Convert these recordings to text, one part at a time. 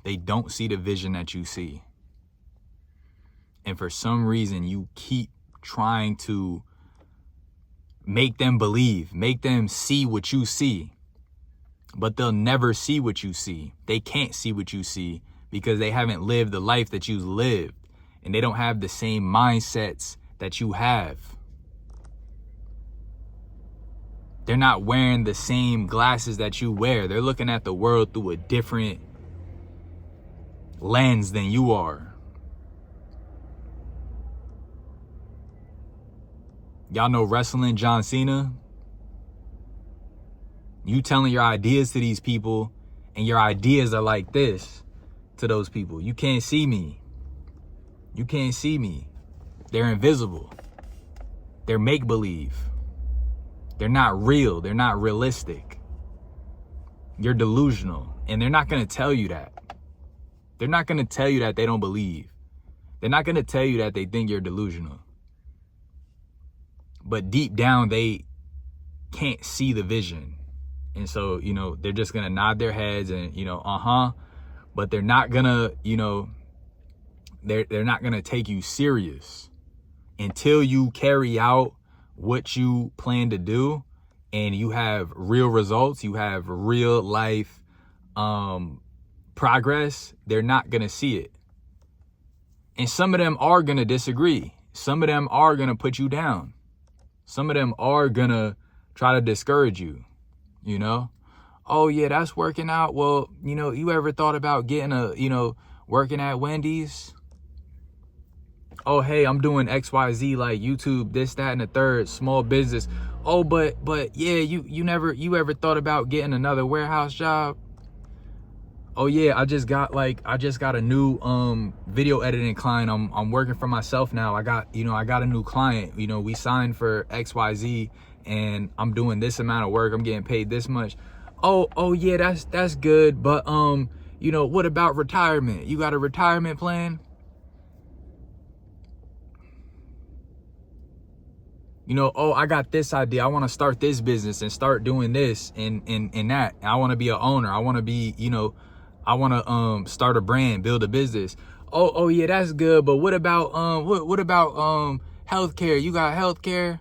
They don't see the vision that you see. And for some reason, you keep trying to make them believe, make them see what you see. But they'll never see what you see. They can't see what you see because they haven't lived the life that you lived. And they don't have the same mindsets that you have. They're not wearing the same glasses that you wear. They're looking at the world through a different lens than you are. Y'all know wrestling John Cena? You telling your ideas to these people, and your ideas are like this to those people. You can't see me. You can't see me. They're invisible. They're make-believe. They're not real. They're not realistic. You're delusional. And they're not going to tell you that. They're not going to tell you that they don't believe. They're not going to tell you that they think you're delusional. But deep down, they can't see the vision. And so, they're just going to nod their heads and, but they're not going to, they're not going to take you serious until you carry out what you plan to do and you have real results, you have real life progress. They're not going to see it. And some of them are going to disagree. Some of them are going to put you down. Some of them are going to try to discourage you, Oh, yeah, that's working out. Well, you ever thought about getting working at Wendy's? Oh, hey, I'm doing XYZ, like YouTube, this, that, and the third, small business. Oh, but yeah, you ever thought about getting another warehouse job? Oh yeah, I just got a new video editing client. I'm working for myself now. I got a new client. We signed for XYZ and I'm doing this amount of work. I'm getting paid this much. Oh yeah, that's good. But what about retirement? You got a retirement plan? I got this idea. I want to start this business and start doing this and that. I want to be an owner. I want to be, I want to start a brand, build a business. Oh yeah, that's good. But what about what about healthcare? You got healthcare?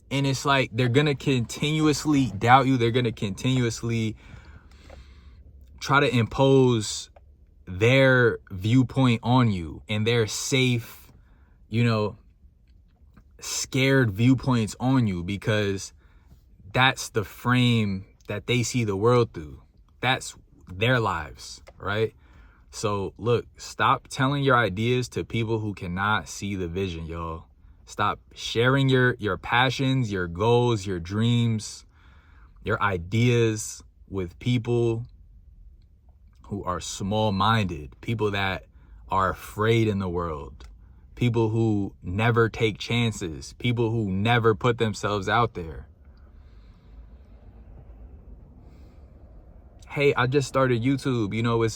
And it's like they're gonna continuously doubt you. They're gonna continuously try to impose their viewpoint on you and their safe, scared viewpoints on you because that's the frame that they see the world through. That's their lives, right? So look, stop telling your ideas to people who cannot see the vision, y'all. Stop sharing your passions, your goals, your dreams, your ideas with people who are small-minded, people that are afraid in the world, people who never take chances, people who never put themselves out there. Hey, I just started YouTube,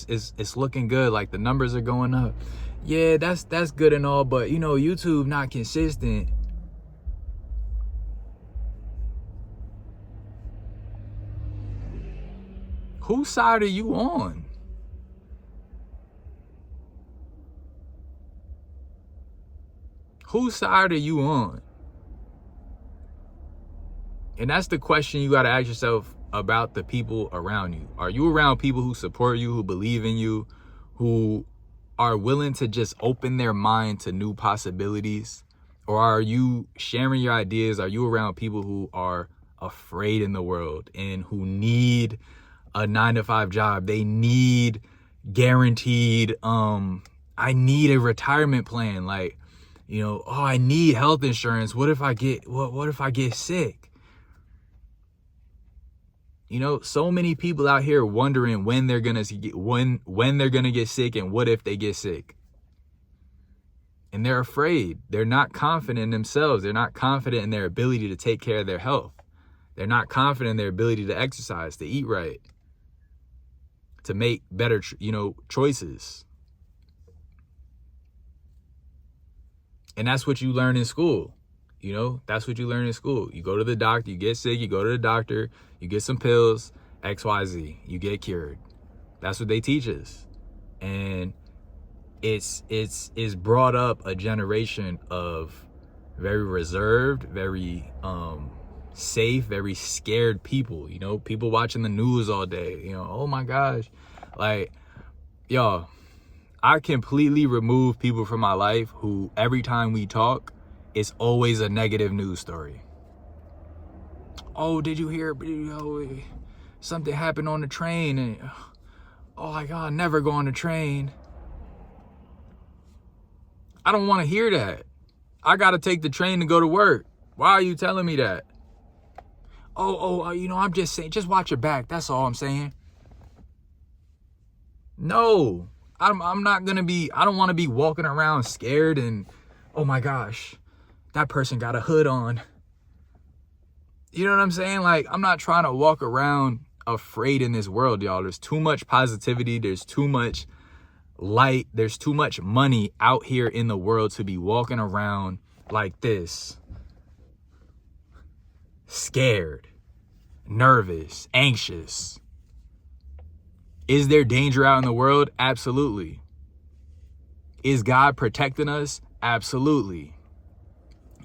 it's looking good, like the numbers are going up. Yeah, that's good and all, but YouTube not consistent. Whose side are you on? Whose side are you on? And that's the question you got to ask yourself about the people around you. Are you around people who support you, who believe in you, who are willing to just open their mind to new possibilities? Or are you sharing your ideas? Are you around people who are afraid in the world and who need a 9-to-5 job? They need guaranteed, I need a retirement plan. Like, I need health insurance. What if I get sick? So many people out here wondering when they're gonna get sick and what if they get sick. And they're afraid. They're not confident in themselves. They're not confident in their ability to take care of their health. They're not confident in their ability to exercise, to eat right, to make better, choices. And that's what you learn in school. That's what you learn in school. You go to the doctor, you get sick, you go to the doctor, you get some pills, XYZ, you get cured. That's what they teach us. And it's brought up a generation of very reserved, very safe, very scared people. You know, people watching the news all day. You know, oh my gosh, like, y'all, I completely remove people from my life who every time we talk, it's always a negative news story. Oh, did you hear? Something happened on the train, and oh my God, never go on the train. I don't want to hear that. I got to take the train to go to work. Why are you telling me that? You know, I'm just saying, just watch your back. That's all I'm saying. No, I'm not going to be, I don't want to be walking around scared and, oh my gosh, that person got a hood on. You know what I'm saying? Like, I'm not trying to walk around afraid in this world, y'all. There's too much positivity. There's too much light. There's too much money out here in the world to be walking around like this, scared, nervous, anxious. Is there danger out in the world? Absolutely. Is God protecting us? Absolutely.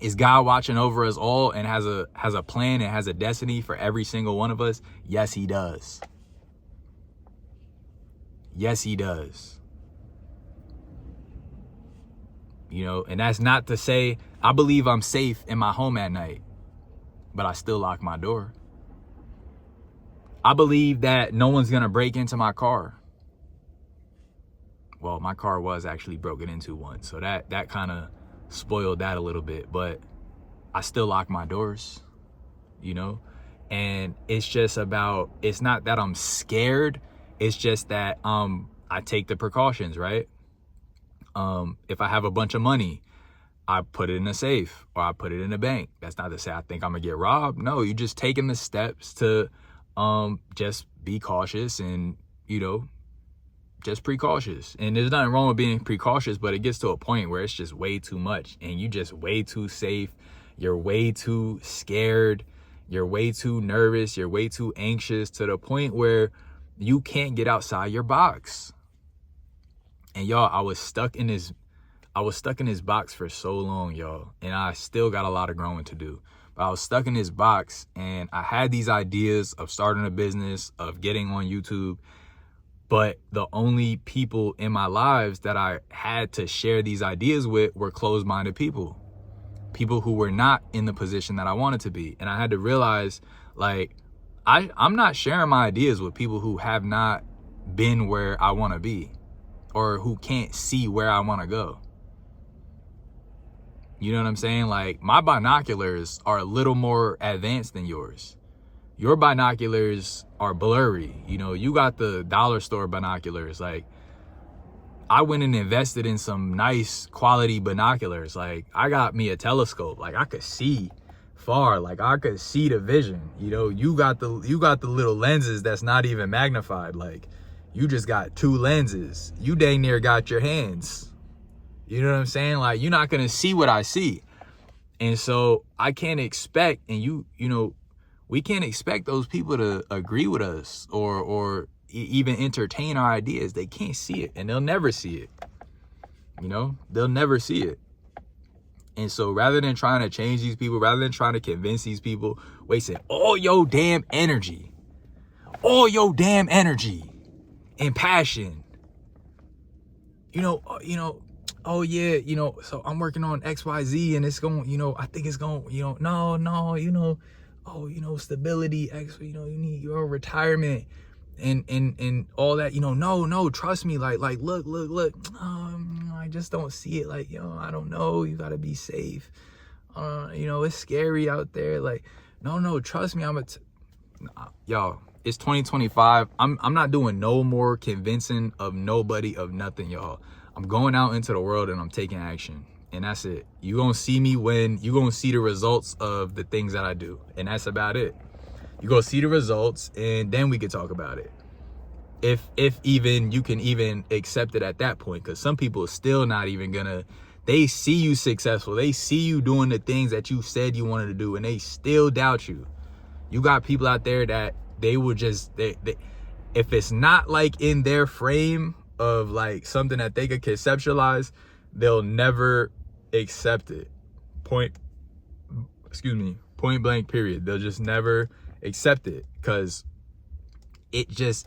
Is God watching over us all and has a plan and has a destiny for every single one of us? Yes, he does. Yes, he does. You know, and that's not to say I believe I'm safe in my home at night, but I still lock my door. I believe that no one's going to break into my car. Well, my car was actually broken into once, so that kind of spoiled that a little bit, but I still lock my doors, you know? And it's just about, it's not that I'm scared, it's just that I take the precautions, right? If I have a bunch of money, I put it in a safe or I put it in a bank. That's not to say I think I'm gonna get robbed. No, you're just taking the steps to just be cautious and, you know, just precautious. And there's nothing wrong with being precautious, but it gets to a point where it's just way too much and you just way too safe. You're way too scared. You're way too nervous. You're way too anxious to the point where you can't get outside your box. And y'all, I was stuck in this box for so long, y'all. And I still got a lot of growing to do. But I was stuck in this box and I had these ideas of starting a business, of getting on YouTube. But the only people in my lives that I had to share these ideas with were closed-minded people. People who were not in the position that I wanted to be. And I had to realize, like, I'm not sharing my ideas with people who have not been where I want to be or who can't see where I want to go. You know what I'm saying? Like, my binoculars are a little more advanced than yours. Your binoculars are blurry. You know, you got the dollar store binoculars. Like, I went and invested in some nice quality binoculars. Like, I got me a telescope. Like, I could see far. Like, I could see the vision. You know, you got the little lenses that's not even magnified. Like, you just got two lenses. You dang near got your hands. You know what I'm saying? Like, you're not gonna see what I see. And so I can't expect, and you know, we can't expect those people to agree with us or even entertain our ideas. They can't see it, and they'll never see it. You know, they'll never see it. And so rather than trying to change these people, rather than trying to convince these people, wasting all your damn energy and passion, oh yeah, you know, so I'm working on XYZ and it's going, you know, I think it's going, you know, no, you know, oh, you know, stability, you know, you need your retirement and all that, you know, no, trust me, like, look, I just don't see it. Like, you know, I don't know, you gotta be safe. You know, it's scary out there. Like, no, trust me, y'all, it's 2025. I'm not doing no more convincing of nobody of nothing, y'all. I'm going out into the world and I'm taking action. And that's it. You're going to see me when you're going to see the results of the things that I do. And that's about it. You're going to see the results and then we can talk about it. If even you can even accept it at that point. Because some people are still not even going to. They see you successful. They see you doing the things that you said you wanted to do. And they still doubt you. You got people out there that they will just. if it's not like in their frame of like something that they could conceptualize, they'll never accept it. Point blank period. They'll just never accept it, because it's just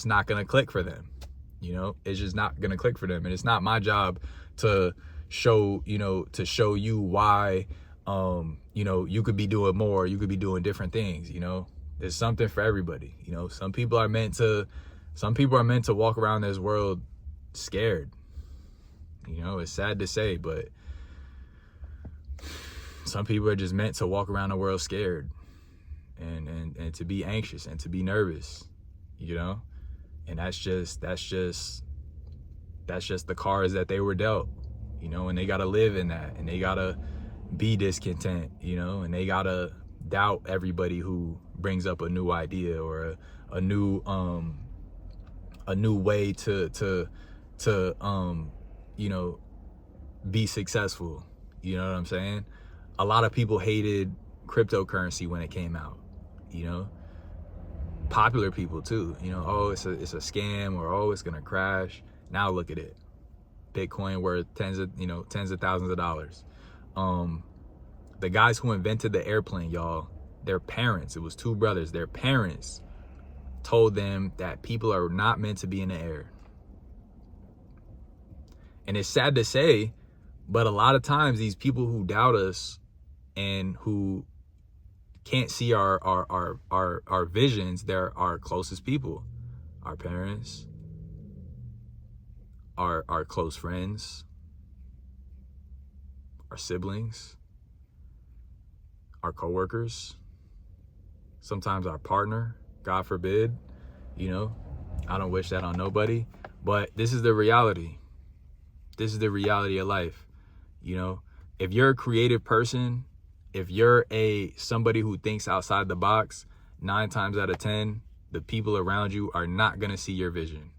not gonna click for them. You know, it's just not gonna click for them. And it's not my job to show you why you know, you could be doing more, you could be doing different things. You know, there's something for everybody. You know, some people are meant to walk around this world scared. You know, it's sad to say, but some people are just meant to walk around the world scared and to be anxious and to be nervous, you know? And that's just the cards that they were dealt, you know, and they got to live in that, and they got to be discontent, you know, and they got to doubt everybody who brings up a new idea or a new way to you know, be successful. You know what I'm saying? A lot of people hated cryptocurrency when it came out, you know, popular people too, you know, oh, it's a scam, or oh, it's gonna crash. Now look at it. Bitcoin worth tens of thousands of dollars. The guys who invented the airplane, y'all, their parents, it was two brothers, their parents told them that people are not meant to be in the air. And it's sad to say, but a lot of times these people who doubt us and who can't see our visions, they're our closest people, our parents, our close friends, our siblings, our coworkers, sometimes our partner, God forbid. You know, I don't wish that on nobody, but this is the reality. This is the reality of life. You know, if you're a creative person, if you're somebody who thinks outside the box, 9 times out of 10, the people around you are not going to see your vision.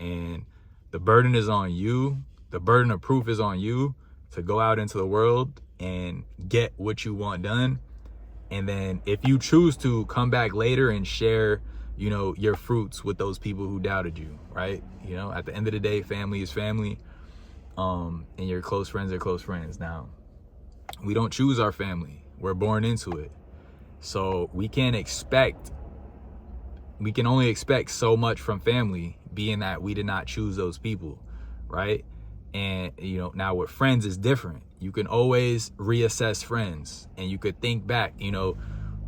And the burden is on you. The burden of proof is on you to go out into the world and get what you want done. And then if you choose to come back later and share, you know, your fruits with those people who doubted you, right? You know, at the end of the day, family is family. And your close friends are close friends. Now, we don't choose our family. We're born into it. So we can only expect so much from family, being that we did not choose those people, right? And, you know, now with friends is different. You can always reassess friends, and you could think back, you know,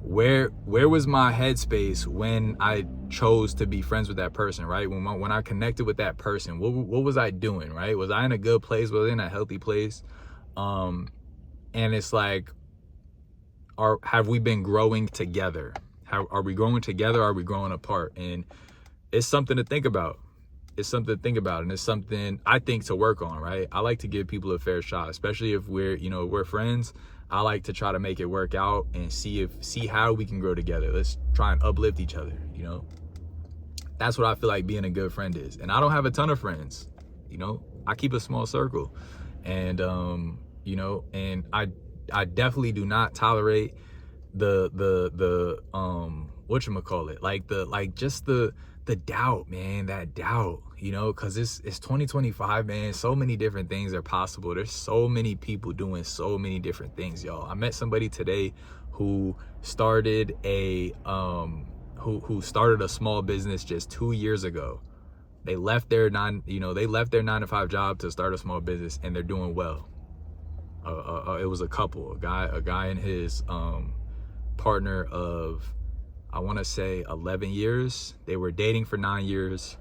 where was my headspace when I chose to be friends with that person, right? When I connected with that person, what was I doing, right? Was I in a good place? Was I in a healthy place? And it's like, have we been growing together? Are we growing together? Or are we growing apart? And it's something to think about. It's something to think about, and it's something I think to work on, right? I like to give people a fair shot, especially if we're friends. I like to try to make it work out and see how we can grow together. Let's try and uplift each other, you know? That's what I feel like being a good friend is. And I don't have a ton of friends, you know? I keep a small circle. And you know, and I definitely do not tolerate the whatchamacallit, just the doubt, man, that doubt, you know, because it's 2025, man. So many different things are possible. There's so many people doing so many different things, y'all. I met somebody today who started a small business just 2 years ago. They left their 9-to-5 job to start a small business, and they're doing well. It was a couple, a guy and his partner of, I want to say 11 years. They were dating for 9 years.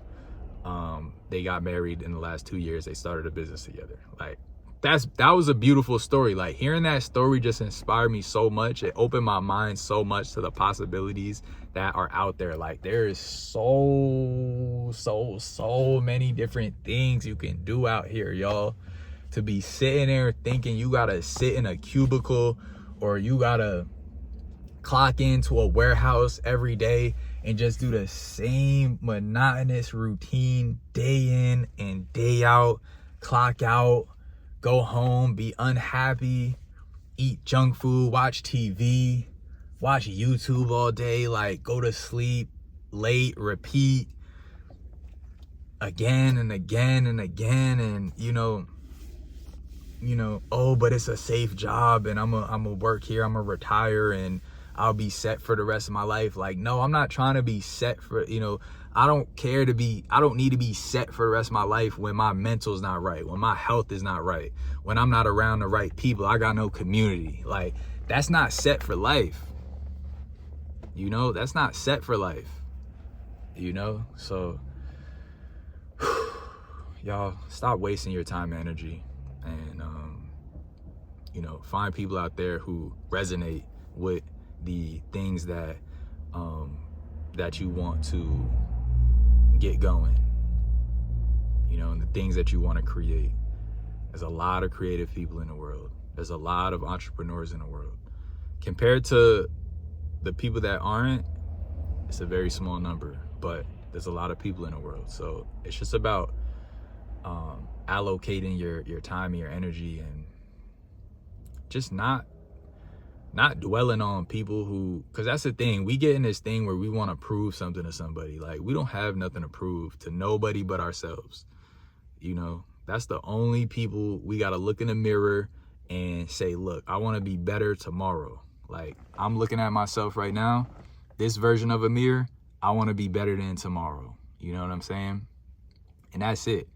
They got married in the last 2 years. They started a business together. Like, that was a beautiful story. Like, hearing that story just inspired me so much. It opened my mind so much to the possibilities that are out there. Like, there is so many different things you can do out here, y'all. To be sitting there thinking you gotta sit in a cubicle, or you gotta clock into a warehouse every day and just do the same monotonous routine day in and day out, clock out, go home, be unhappy, eat junk food, watch TV, watch YouTube all day, like go to sleep, late, repeat again and again and again. And, you know, oh, but it's a safe job and I'm a work here, I'm gonna retire and I'll be set for the rest of my life. Like, no, I'm not trying to be set for, I don't need to be set for the rest of my life when my mental's not right, when my health is not right, when I'm not around the right people, I got no community. Like, that's not set for life. That's not set for life. So y'all stop wasting your time and energy, and find people out there who resonate with the things that that you want to get going, and the things that you want to create. There's a lot of creative people in the world. There's a lot of entrepreneurs in the world. Compared to the people that aren't, it's a very small number, but there's a lot of people in the world. So it's just about allocating your time and your energy, and just not dwelling on people who, because that's the thing, we get in this thing where we want to prove something to somebody. Like, we don't have nothing to prove to nobody but ourselves. That's the only people we got to look in the mirror and say, look, I want to be better tomorrow. Like, I'm looking at myself right now, this version of Amir, I want to be better than tomorrow. You know what I'm saying? And that's it.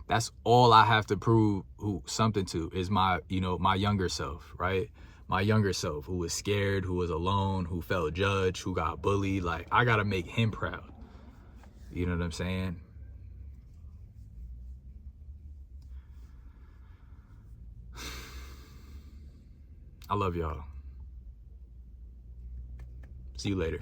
That's all I have to prove something to is my younger self, right? My younger self, who was scared, who was alone, who felt judged, who got bullied. Like, I got to make him proud. You know what I'm saying? I love y'all. See you later.